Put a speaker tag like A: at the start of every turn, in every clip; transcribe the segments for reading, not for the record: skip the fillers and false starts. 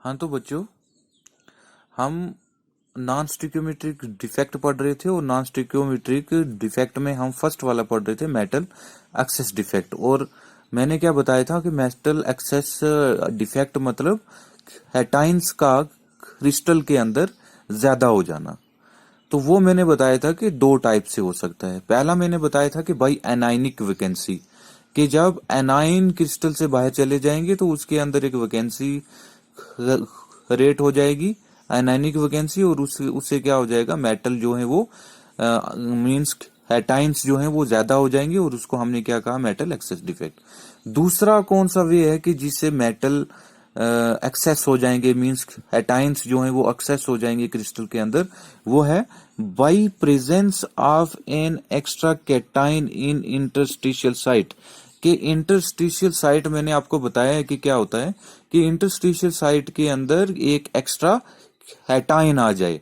A: हाँ तो बच्चों, हम नॉन स्टिक्योमेट्रिक डिफेक्ट पढ़ रहे थे और नॉन स्टिक्योमेट्रिक डिफेक्ट में हम फर्स्ट वाला पढ़ रहे थे, मेटल एक्सेस डिफेक्ट। और मैंने क्या बताया था कि मेटल एक्सेस डिफेक्ट मतलब हेटाइंस का क्रिस्टल के अंदर ज्यादा हो जाना। तो वो मैंने बताया था कि दो टाइप से हो सकता है। पहला मैंने बताया था कि भाई एनाइनिक वैकेंसी, कि जब एनाइन क्रिस्टल से बाहर चले जाएंगे तो उसके अंदर एक वैकेंसी रेट हो जाएगी, आयनाइनिक वैकेंसी, और उससे क्या हो जाएगा, मेटल जो है वो मींस हेटाइंस जो है वो ज्यादा हो जाएंगे, और उसको हमने क्या कहा, मेटल एक्सेस डिफेक्ट। दूसरा कौन सा वे है कि जिससे मेटल एक्सेस हो जाएंगे, मींस हेटाइंस जो है वो एक्सेस हो जाएंगे क्रिस्टल के अंदर, वो है by presence of an extra cation in interstitial site. कि इंटरस्टिशियल साइट मैंने आपको बताया है कि क्या होता है, कि इंटरस्टिशियल साइट के अंदर एक एक्स्ट्रा हेटाइन आ जाए।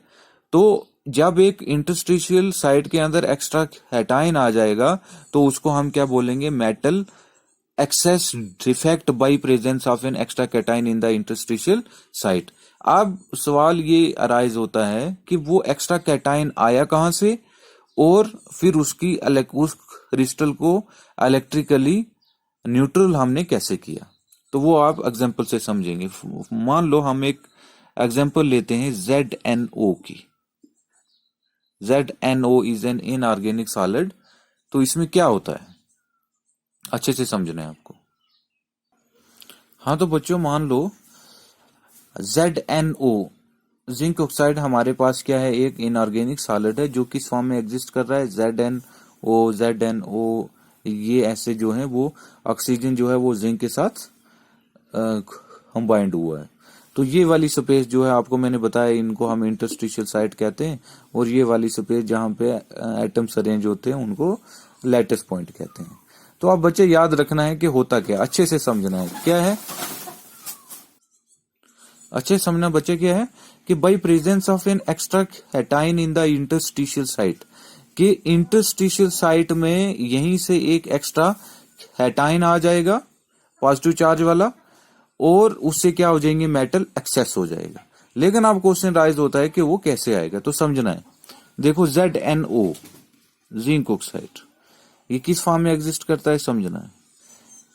A: तो जब एक इंटरस्टिशियल साइट के अंदर एक्स्ट्रा हेटाइन आ जाएगा तो उसको हम क्या बोलेंगे, metal access defect by presence of an extra cation in the interstitial site. अब सवाल ये अराइज होता है कि वो एक्स्ट्रा कैटाइन आया कहां से, और फिर उस क्रिस्टल को इलेक्ट्रिकली न्यूट्रल हमने कैसे किया। तो वो आप एग्जांपल से समझेंगे। मान लो हम एक एग्जांपल लेते हैं ZnO की। ZnO is an inorganic solid. तो इसमें क्या होता है, अच्छे से समझना है आपको। हाँ तो बच्चों, मान लो ZnO जिंक ऑक्साइड हमारे पास क्या है, एक इनऑर्गेनिक सॉलिड है जो किस फॉर्म में एग्जिस्ट कर रहा है, ZnO ये ऐसे जो है वो ऑक्सीजन जो है वो जिंक के साथ कंबाइंड हुआ है। तो ये वाली स्पेस जो है आपको मैंने बताया, इनको हम इंटरस्टिशियल साइट कहते हैं, और ये वाली स्पेस जहां पे एटम्स अरेंज होते हैं उनको लैटिस पॉइंट कहते हैं। तो आप बच्चे याद रखना है कि होता क्या, अच्छे से समझना है क्या है, अच्छे से समझना बच्चे क्या है, कि by presence of an extra हेटाइन इन द इंटरस्टिशियल साइट, कि इंटरस्टिशियल साइट में यहीं से एक एक्स्ट्रा हेटाइन आ जाएगा पॉजिटिव चार्ज वाला, और उससे क्या हो जाएंगे, मेटल एक्सेस हो जाएगा। लेकिन अब क्वेश्चन राइज होता है कि वो कैसे आएगा, तो समझना है। देखो ZnO जिंक ऑक्साइड ये किस फॉर्म में एग्जिस्ट करता है, समझना है।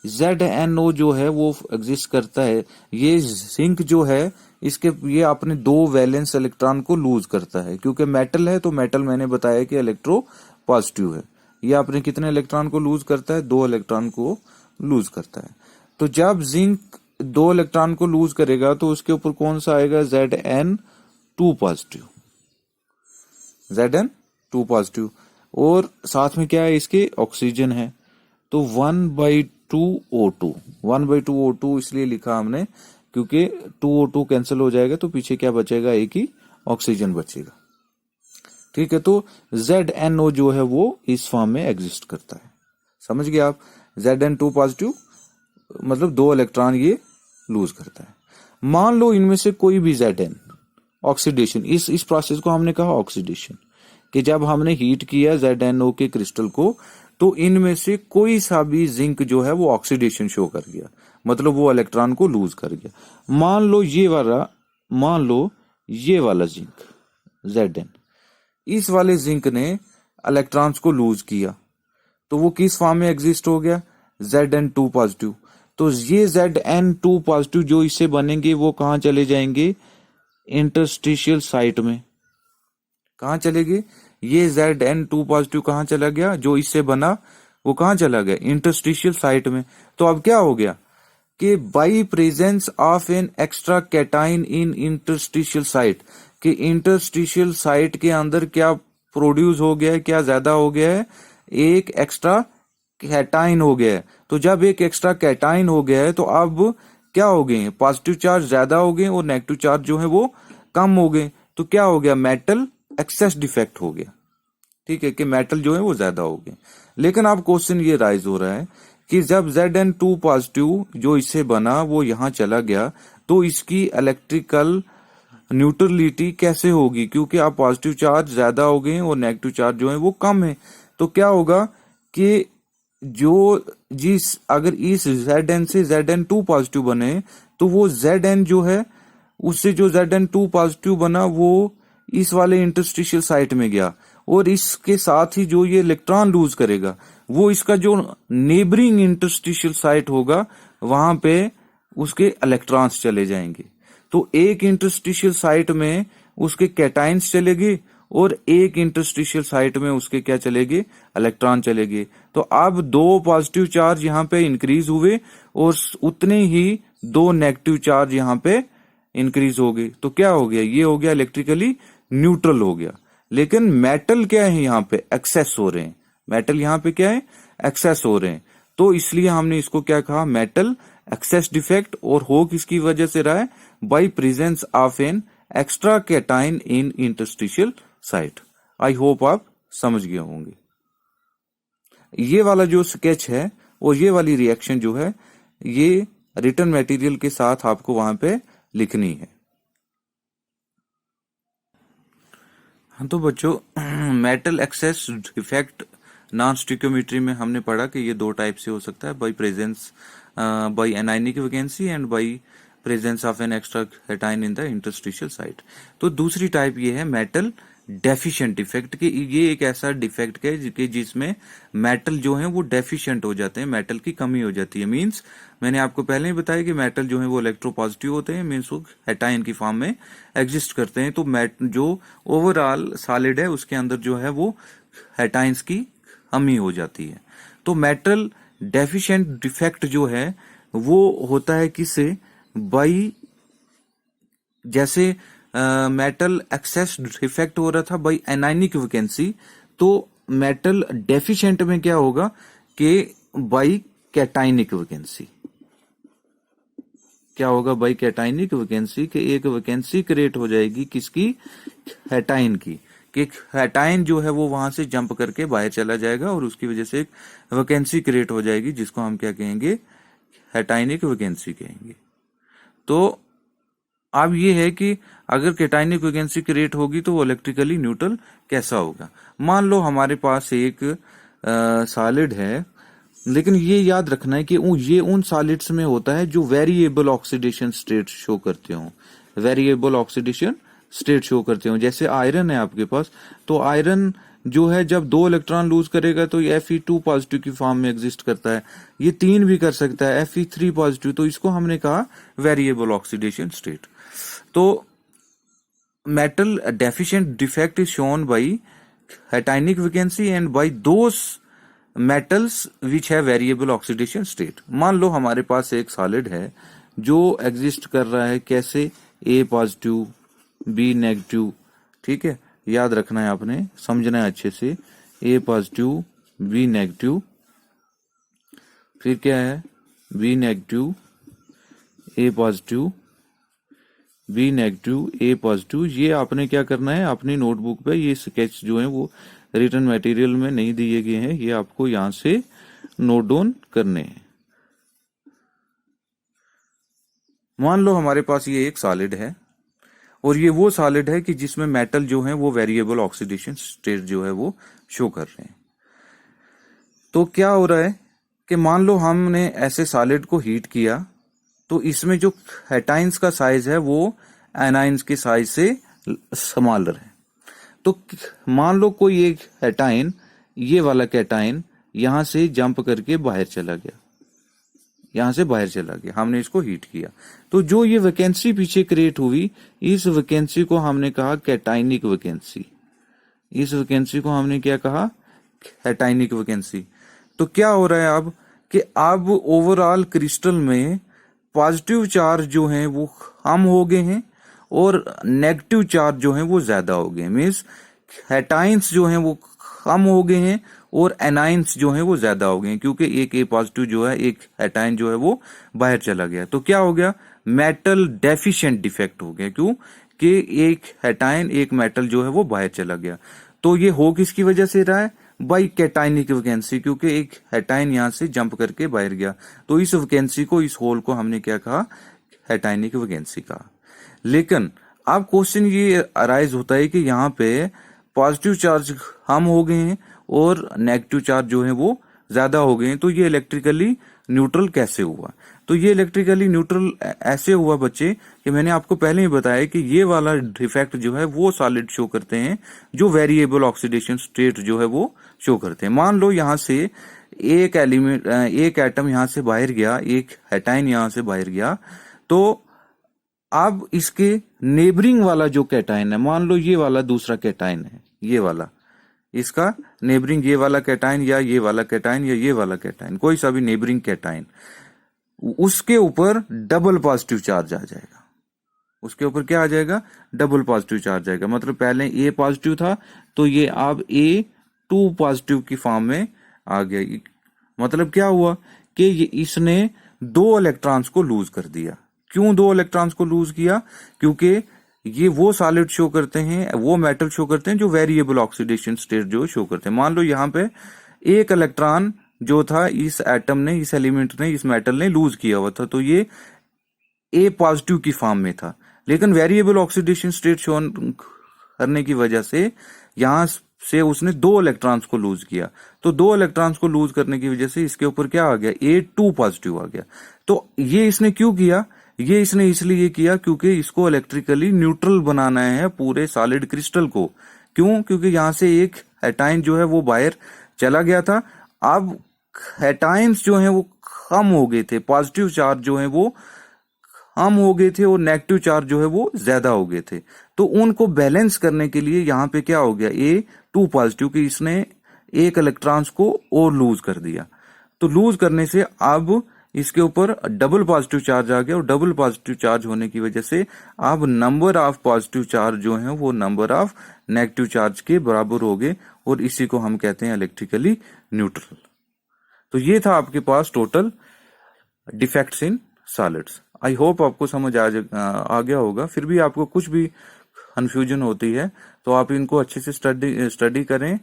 A: ZnO जो है वो एग्जिस्ट करता है, ये जिंक जो है इसके ये अपने दो वैलेंस इलेक्ट्रॉन को लूज करता है, क्योंकि मेटल है तो मेटल मैंने बताया कि इलेक्ट्रो पॉजिटिव है। ये अपने कितने इलेक्ट्रॉन को लूज करता है, 2 इलेक्ट्रॉन को लूज करता है। तो जब जिंक 2 इलेक्ट्रॉन को लूज करेगा तो उसके ऊपर कौन सा आएगा, Zn2 पॉजिटिव, Zn2 पॉजिटिव, और साथ में क्या है, इसके ऑक्सीजन है। तो 1/2O2, 1/2O2 इसलिए लिखा हमने क्योंकि 2O2 कैंसिल हो जाएगा तो पीछे क्या बचेगा, एक ही ऑक्सीजन बचेगा। ठीक है, तो ZnO जो है वो इस फॉर्म में एग्जिस्ट करता है। समझ गए आप, Zn2 पॉजिटिव मतलब 2 इलेक्ट्रॉन ये लूज करता है। मान लो इनमें से कोई भी Zn ऑक्सीडेशन, इस प्रोसेस को हमने कहा ऑक्सीडेशन, कि जब हमने हीट किया ZnO के क्रिस्टल को तो इनमें से कोई सा भी जिंक जो है वो ऑक्सीडेशन शो कर गया, मतलब वो इलेक्ट्रॉन को लूज कर गया। मान लो ये वाला जिंक Zn, इस वाले जिंक ने इलेक्ट्रॉन्स को लूज किया तो वो किस फॉर्म में एग्जिस्ट हो गया, Zn2 पॉजिटिव। तो ये Zn2 पॉजिटिव जो इससे बनेंगे वो कहां चले जाएंगे, इंटरस्टिशियल साइट में। कहां चलेंगे, ये Zn2 पॉजिटिव कहां चला गया, जो इससे बना वो कहां चला गया, इंटरस्टिशियल साइट में। तो अब क्या हो गया कि by presence of an extra cation in interstitial site, कि इंटरस्टिशियल साइट के अंदर क्या प्रोड्यूस हो गया है, क्या ज्यादा हो गया है, एक एक्स्ट्रा कैटाइन हो गया है। तो जब एक एक्स्ट्रा कैटाइन हो गया है तो अब क्या हो गए, पॉजिटिव चार्ज ज्यादा हो गए और नेगेटिव चार्ज जो है वो कम हो गए। तो क्या हो गया, मेटल एक्सेस डिफेक्ट हो गया। ठीक है, कि मेटल जो है वो ज्यादा हो गए। लेकिन अब क्वेश्चन ये राइज हो रहा है कि जब Zn2 पॉजिटिव जो इससे बना वो यहां चला गया तो इसकी इलेक्ट्रिकल न्यूट्रलिटी कैसे होगी, क्योंकि अब पॉजिटिव चार्ज ज्यादा हो गए और नेगेटिव चार्ज जो है वो कम है। तो क्या होगा कि अगर इस Zn से Zn2 पॉजिटिव बने तो वो Zn जो है उससे जो Zn2 पॉजिटिव बना वो इस वाले इंटरस्टिशियल साइट में गया, और इसके साथ ही जो ये इलेक्ट्रॉन लूज करेगा वो इसका जो नेबरिंग इंटरस्टिशियल साइट होगा वहां पे उसके इलेक्ट्रॉन्स चले जाएंगे। तो एक इंटरस्टिशियल साइट में उसके कैटाइंस चलेगी और एक इंटरस्टिशियल साइट में उसके क्या चलेंगे, इलेक्ट्रॉन चलेंगे। तो अब 2 पॉजिटिव चार्ज यहाँ पे इंक्रीज हुए और उतने ही 2 नेगेटिव चार्ज यहाँ पे इंक्रीज हो गए। तो क्या हो गया, ये हो गया इलेक्ट्रिकली न्यूट्रल हो गया। लेकिन मेटल क्या है, यहाँ पे एक्सेस हो रहे हैं, मेटल यहाँ पे क्या है, एक्सेस हो रहे हैं। तो इसलिए हमने इसको क्या कहा, मेटल एक्सेस डिफेक्ट। और हो किसकी वजह से रहा है, by presence of an extra cation in interstitial site. I hope आप समझ गए होंगे। ये वाला जो स्केच है और ये वाली रिएक्शन जो है ये रिटर्न मटेरियल के साथ आपको वहां पे लिखनी है। तो बच्चों मेटल एक्सेस डिफेक्ट नॉन स्टिक्योमेट्री में हमने पढ़ा कि ये 2 टाइप से हो सकता है, by presence by anionic vacancy and by presence of an extra cation in the interstitial site. तो दूसरी टाइप ये है मेटल डेफिशिएंट डिफेक्ट के। ये एक ऐसा डिफेक्ट है जिसमें मेटल जो है वो डेफिशिएंट हो जाते हैं, मेटल की कमी हो जाती है। मींस मैंने आपको पहले ही बताया कि मेटल जो है वो इलेक्ट्रोपॉजिटिव होते हैं, मींस वो कैटाइन की फॉर्म में एग्जिस्ट करते हैं। तो जो ओवरऑल सॉलिड है उसके अंदर जो है वो कैटाइंस की कमी हो जाती है। तो मेटल डेफिशिएंट डिफेक्ट जो है वो होता है किससे, बाई जैसे मेटल एक्सेस डिफेक्ट हो रहा था बाय एनायनिक वैकेंसी, तो मेटल डेफिशिएंट में क्या होगा कि बाय कैटाइनिक वैकेंसी। क्या होगा, बाय कैटाइनिक वैकेंसी के एक वैकेंसी क्रिएट हो जाएगी किसकी, कैटाइन की, कि कैटाइन जो है वो वहां से जंप करके बाहर चला जाएगा और उसकी वजह से एक वैकेंसी क्रिएट हो जाएगी जिसको हम क्या कहेंगे, कैटाइनिक वैकेंसी कहेंगे। तो अब ये है कि अगर कैटाइनिक वैकेंसी क्रिएट होगी तो वो इलेक्ट्रिकली न्यूट्रल कैसा होगा। मान लो हमारे पास एक सॉलिड है, लेकिन ये याद रखना है कि ये उन सॉलिड्स में होता है जो वेरिएबल ऑक्सीडेशन स्टेट शो करते हो, वेरिएबल ऑक्सीडेशन स्टेट शो करते हो। जैसे आयरन है आपके पास, तो आयरन जो है जब 2 इलेक्ट्रॉन लूज करेगा तो ये Fe2 पॉजिटिव की फॉर्म में एग्जिस्ट करता है, ये 3 भी कर सकता है Fe3 पॉजिटिव। तो इसको हमने कहा वेरिएबल ऑक्सीडेशन स्टेट। तो metal deficient defect is shown by cationic vacancy and by those metals which है वेरिएबल ऑक्सीडेशन स्टेट। मान लो हमारे पास एक सॉलिड है जो एग्जिस्ट कर रहा है कैसे, A पॉजिटिव B नेगेटिव, ठीक है, याद रखना है आपने, समझना है अच्छे से। A पॉजिटिव B नेगेटिव, फिर क्या है B negative A positive B negative A positive. ये आपने क्या करना है, अपनी नोटबुक पे ये स्केच जो है वो रिटर्न मटेरियल में नहीं दिए गए हैं, ये आपको यहां से नोट डाउन करने हैं। मान लो हमारे पास ये एक सॉलिड है और ये वो सॉलिड है कि जिसमें मेटल जो है वो वेरिएबल ऑक्सीडेशन स्टेट जो है वो शो कर रहे हैं। तो क्या हो रहा है कि मान लो हमने ऐसे सॉलिड को हीट किया तो इसमें जो कैटाइंस का साइज है वो एनाइंस के साइज से स्मॉलर है। तो मान लो कोई एक कैटाइन, ये वाला कैटाइन यहां से जंप करके बाहर चला गया, यहां से बाहर चला गया, हमने इसको हीट किया। तो जो ये वैकेंसी पीछे क्रिएट हुई, इस वैकेंसी को हमने कहा कैटाइनिक वैकेंसी। इस वैकेंसी को हमने क्या कहा, कैटाइनिक वैकेंसी। तो क्या हो रहा है अब कि अब ओवरऑल क्रिस्टल में पॉजिटिव चार्ज जो है वो कम हो गए हैं और नेगेटिव चार्ज जो है वो ज्यादा हो गए। मीन्स कैटाइंस जो है वो कम हो गए हैं और एनाइंस जो है वो ज्यादा हो गए हैं, क्योंकि एक A पॉजिटिव जो है, एक कैटाइन जो है वो बाहर चला गया। तो क्या हो गया, मेटल डेफिशिएंट डिफेक्ट हो गया। क्यों कि एक कैटाइन एक मेटल जो है वो बाहर चला गया। तो ये हो किसकी वजह से रहा है, बाई कैटाइनिक वैकेंसी, क्योंकि एक कैटाइन यहां से जंप करके बाहर गया। तो इस वैकेंसी को, इस होल को हमने क्या कहा, कैटाइनिक वैकेंसी कहा। लेकिन अब क्वेश्चन ये अराइज होता है कि यहाँ पे पॉजिटिव चार्ज कम हो गए हैं और नेगेटिव चार्ज जो है वो ज्यादा हो गए हैं, तो ये इलेक्ट्रिकली न्यूट्रल कैसे हुआ। तो ये इलेक्ट्रिकली न्यूट्रल ऐसे हुआ बच्चे कि मैंने आपको पहले ही बताया कि ये वाला डिफेक्ट जो है वो सॉलिड शो करते हैं जो वेरिएबल ऑक्सीडेशन स्टेट जो है वो शो करते हैं। मान लो यहां से एक एलिमेंट, एक एटम यहां से बाहर गया, एक हेटाइन यहां से बाहर गया, तो अब इसके नेबरिंग वाला जो कैटाइन है, मान लो ये वाला दूसरा कैटाइन है, ये वाला, इसका नेबरिंग ये वाला कैटाइन या ये वाला कैटाइन या ये वाला कैटाइन, कोई सा भी नेबरिंग कैटाइन, उसके ऊपर डबल पॉजिटिव चार्ज आ जाएगा। उसके ऊपर क्या आ जाएगा? डबल पॉजिटिव चार्ज आएगा। मतलब पहले ए पॉजिटिव था तो ये अब A2 पॉजिटिव की फॉर्म में आ गया। मतलब क्या हुआ कि ये इसने 2 इलेक्ट्रॉन्स को लूज कर दिया। क्यों 2 इलेक्ट्रॉन्स को लूज किया? क्योंकि ये वो सॉलिड शो करते हैं, वो मेटल शो करते हैं जो वेरिएबल ऑक्सीडेशन स्टेट जो शो करते हैं। मान लो यहाँ पे एक इलेक्ट्रॉन जो था इस एटम ने, इस एलिमेंट ने, इस मेटल ने लूज किया हुआ था, तो ये ए पॉजिटिव की फॉर्म में था, लेकिन वेरिएबल ऑक्सीडेशन स्टेट शो करने की वजह से यहां से उसने 2 इलेक्ट्रॉन्स को लूज किया। तो 2 इलेक्ट्रॉन्स को लूज करने की वजह से इसके ऊपर क्या आ गया? A2 पॉजिटिव आ गया। तो ये इसने क्यों किया? ये इसने इसलिए किया क्योंकि इसको इलेक्ट्रिकली न्यूट्रल बनाना है पूरे सॉलिड क्रिस्टल को। क्यों? क्योंकि यहां से एक हेटाइन जो है वो बाहर चला गया था। अब हेटाइन्स जो हैं वो कम हो गए थे, पॉजिटिव चार्ज जो है वो कम हो गए थे और नेगेटिव चार्ज जो है वो ज्यादा हो गए थे। तो उनको बैलेंस करने के लिए यहाँ पे क्या हो गया? A2 पॉजिटिव की इसने एक इलेक्ट्रॉन्स को और लूज कर दिया। तो लूज करने से अब इसके ऊपर डबल पॉजिटिव चार्ज आ गया, और डबल पॉजिटिव चार्ज होने की वजह से अब नंबर ऑफ पॉजिटिव चार्ज जो है वो नंबर ऑफ नेगेटिव चार्ज के बराबर हो गए, और इसी को हम कहते हैं इलेक्ट्रिकली न्यूट्रल। तो ये था आपके पास total defects in solids. I hope आपको समझ आ गया होगा। फिर भी आपको कुछ भी कंफ्यूजन होती है तो आप इनको अच्छे से स्टडी करें,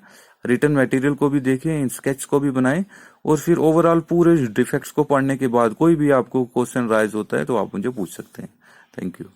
A: रिटन मटेरियल को भी देखें, इन स्केच को भी बनाएं, और फिर ओवरऑल पूरे डिफेक्ट्स को पढ़ने के बाद कोई भी आपको क्वेश्चन राइज होता है तो आप मुझे पूछ सकते हैं। Thank you.